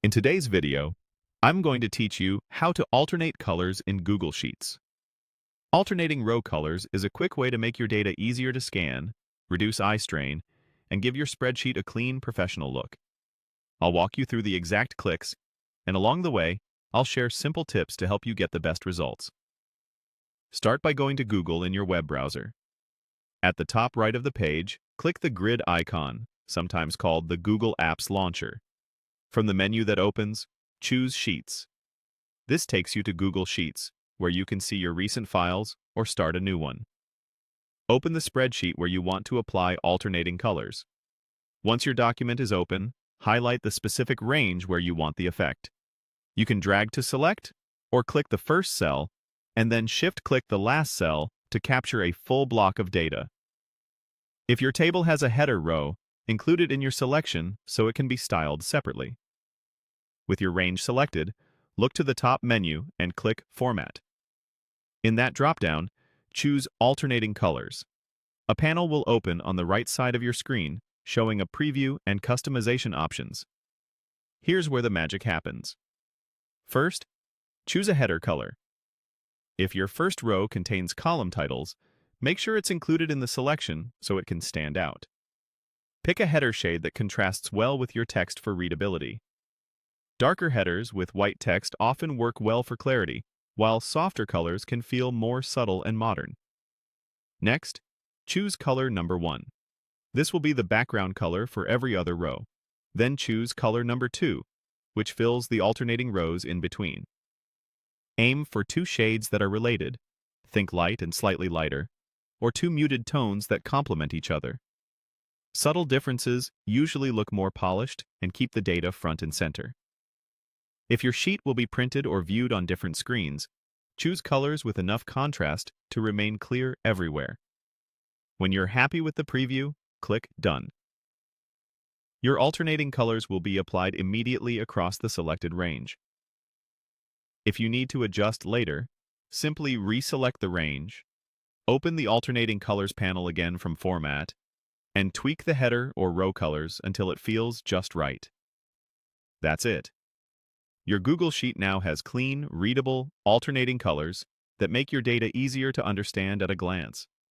In today's video, I'm going to teach you how to alternate colors in Google Sheets. Alternating row colors is a quick way to make your data easier to scan, reduce eye strain, and give your spreadsheet a clean, professional look. I'll walk you through the exact clicks, and along the way, I'll share simple tips to help you get the best results. Start by going to Google in your web browser. At the top right of the page, click the grid icon, sometimes called the Google Apps Launcher. From the menu that opens, choose Sheets. This takes you to Google Sheets, where you can see your recent files or start a new one. Open the spreadsheet where you want to apply alternating colors. Once your document is open, highlight the specific range where you want the effect. You can drag to select, or click the first cell, and then shift-click the last cell to capture a full block of data. If your table has a header row, include it in your selection so it can be styled separately. With your range selected, look to the top menu and click Format. In that dropdown, choose Alternating Colors. A panel will open on the right side of your screen, showing a preview and customization options. Here's where the magic happens. First, choose a header color. If your first row contains column titles, make sure it's included in the selection so it can stand out. Pick a header shade that contrasts well with your text for readability. Darker headers with white text often work well for clarity, while softer colors can feel more subtle and modern. Next, choose color number 1. This will be the background color for every other row. Then choose color number 2, which fills the alternating rows in between. Aim for 2 shades that are related, think light and slightly lighter, or 2 muted tones that complement each other. Subtle differences usually look more polished and keep the data front and center. If your sheet will be printed or viewed on different screens, choose colors with enough contrast to remain clear everywhere. When you're happy with the preview, click Done. Your alternating colors will be applied immediately across the selected range. If you need to adjust later, simply reselect the range, open the Alternating Colors panel again from Format, and tweak the header or row colors until it feels just right. That's it. Your Google Sheet now has clean, readable, alternating colors that make your data easier to understand at a glance.